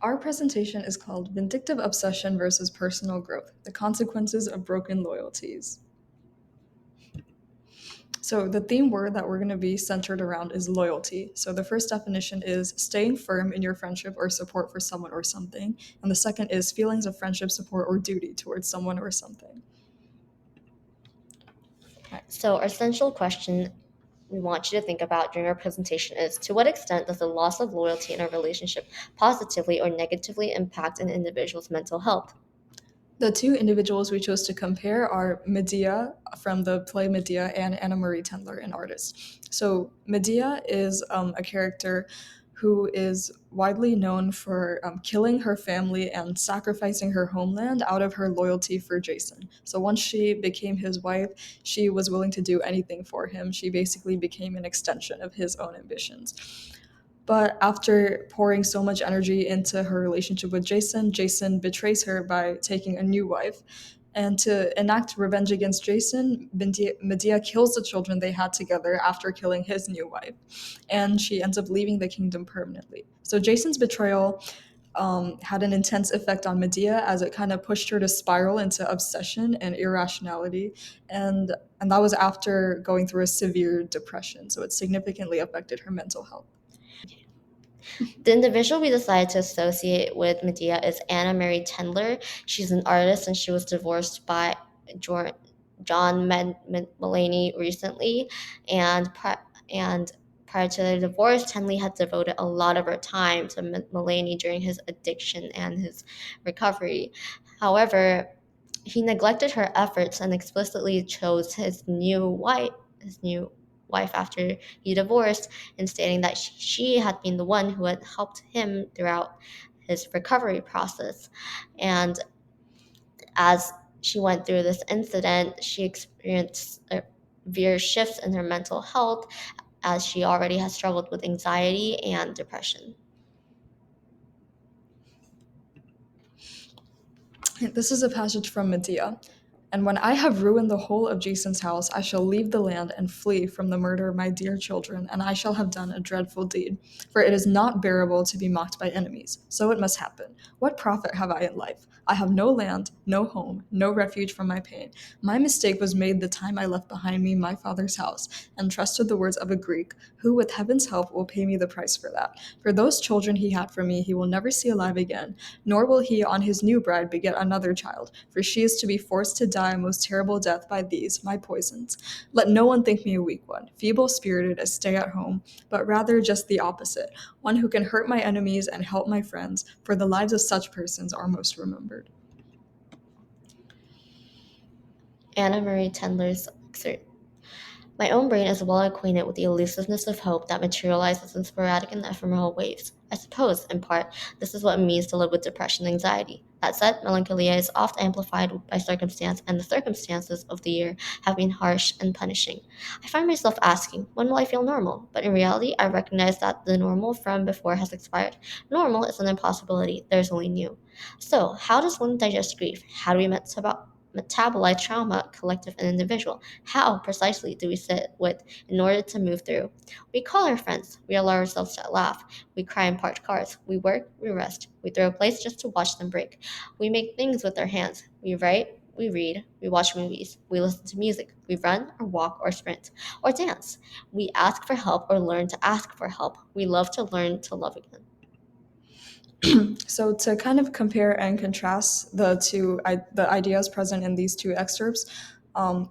Our presentation is called Vindictive Obsession versus Personal Growth, the Consequences of Broken Loyalties. So the theme word that we're going to be centered around is loyalty. So the first definition is staying firm in your friendship or support for someone or something. And the second is feelings of friendship, support, or duty towards someone or something. So our central question we want you to think about during our presentation is, to what extent does the loss of loyalty in a relationship positively or negatively impact an individual's mental health? The two individuals we chose to compare are Medea from the play Medea and Anna Marie Tendler, an artist. So Medea is a character who is widely known for killing her family and sacrificing her homeland out of her loyalty for Jason. So once she became his wife, she was willing to do anything for him. She basically became an extension of his own ambitions. But after pouring so much energy into her relationship with Jason, Jason betrays her by taking a new wife. And to enact revenge against Jason, Medea kills the children they had together after killing his new wife. And she ends up leaving the kingdom permanently. So Jason's betrayal had an intense effect on Medea as it kind of pushed her to spiral into obsession and irrationality. And that was after going through a severe depression. So it significantly affected her mental health. The individual we decided to associate with Medea is Anna Mary Tendler. She's an artist and she was divorced by John Mulaney recently, and and prior to their divorce, Tenley had devoted a lot of her time to Mulaney during his addiction and his recovery. However, he neglected her efforts and explicitly chose his new wife after he divorced, and stating that she had been the one who had helped him throughout his recovery process. And as she went through this incident, she experienced severe shifts in her mental health, as she already has struggled with anxiety and depression. This is a passage from Medea. And when I have ruined the whole of Jason's house, I shall leave the land and flee from the murder of my dear children, and I shall have done a dreadful deed. For it is not bearable to be mocked by enemies. So it must happen. What profit have I in life? I have no land, no home, no refuge from my pain. My mistake was made the time I left behind me my father's house, and trusted the words of a Greek, who with heaven's help will pay me the price for that. For those children he had for me he will never see alive again, nor will he on his new bride beget another child, for she is to be forced to die a most terrible death by these, my poisons. Let no one think me a weak one, feeble-spirited, a stay-at-home, but rather just the opposite, one who can hurt my enemies and help my friends, for the lives of such persons are most remembered. Anna Marie Tendler's excerpt. My own brain is well acquainted with the elusiveness of hope that materializes in sporadic and ephemeral waves. I suppose, in part, this is what it means to live with depression and anxiety. That said, melancholia is oft amplified by circumstance, and the circumstances of the year have been harsh and punishing. I find myself asking, when will I feel normal? But in reality, I recognize that the normal from before has expired. Normal is an impossibility, there is only new. So, how does one digest grief? How do we metabolize trauma, collective and individual? How precisely do we sit with in order to move through? We call our friends, we allow ourselves to laugh, we cry in parked cars, we work, we rest, we throw plates just to watch them break. We make things with our hands, we write, we read, we watch movies, we listen to music, we run or walk or sprint or dance. We ask for help or learn to ask for help. We love to learn to love again. So to kind of compare and contrast the ideas present in these two excerpts, um,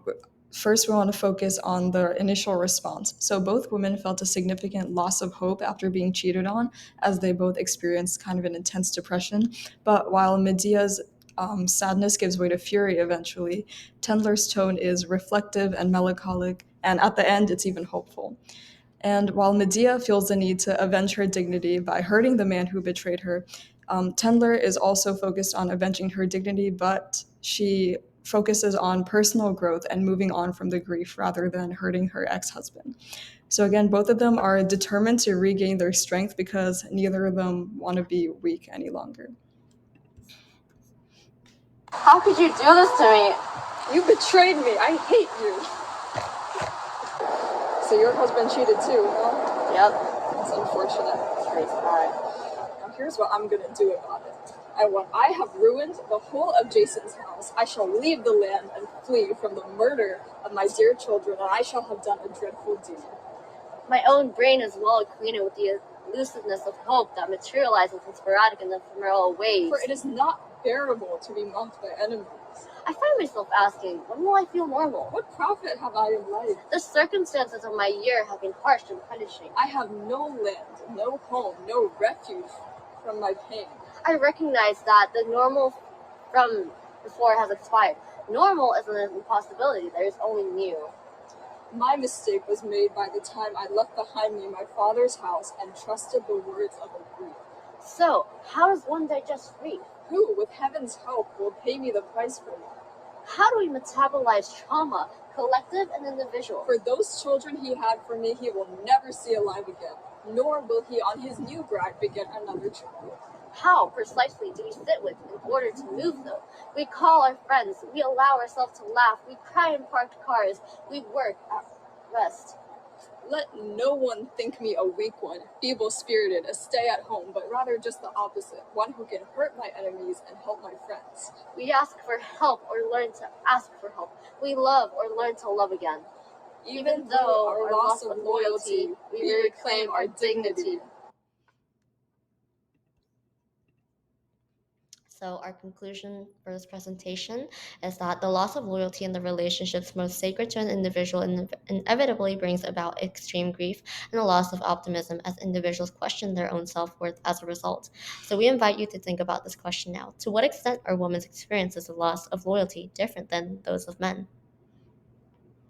first we want to focus on the initial response. So both women felt a significant loss of hope after being cheated on, as they both experienced kind of an intense depression. But while Medea's sadness gives way to fury eventually, Tendler's tone is reflective and melancholic, and at the end, it's even hopeful. And while Medea feels the need to avenge her dignity by hurting the man who betrayed her, Tendler is also focused on avenging her dignity, but she focuses on personal growth and moving on from the grief rather than hurting her ex-husband. So again, both of them are determined to regain their strength because neither of them want to be weak any longer. How could you do this to me? You betrayed me. I hate you. So your husband cheated too, huh? Yep. It's unfortunate. It's pretty sad. here's what I'm gonna do about it. And when I have ruined the whole of Jason's house, I shall leave the land and flee from the murder of my dear children, and I shall have done a dreadful deed. My own brain is well acquainted with the elusiveness of hope that materializes in sporadic and ephemeral ways. For it is not bearable to be mocked by enemies. I find myself asking, when will I feel normal? What profit have I in life? The circumstances of my year have been harsh and punishing. I have no land, no home, no refuge from my pain. I recognize that the normal from before has expired. Normal is an impossibility. There is only new. My mistake was made by the time I left behind me my father's house and trusted the words of a grief. So, how does one digest grief? Who, with heaven's help, will pay me the price for it? How do we metabolize trauma, collective and individual? For those children he had for me, he will never see alive again, nor will he on his new bride beget another child. How, precisely, do we sit with in order to move them? We call our friends, we allow ourselves to laugh, we cry in parked cars, we work at rest. Let no one think me a weak one, feeble-spirited, a stay-at-home, but rather just the opposite, one who can hurt my enemies and help my friends. We ask for help or learn to ask for help. We love or learn to love again. Even though our loss of loyalty, we reclaim our dignity. So our conclusion for this presentation is that the loss of loyalty in the relationships most sacred to an individual inevitably brings about extreme grief and a loss of optimism as individuals question their own self-worth as a result. So we invite you to think about this question now. To what extent are women's experiences of loss of loyalty different than those of men?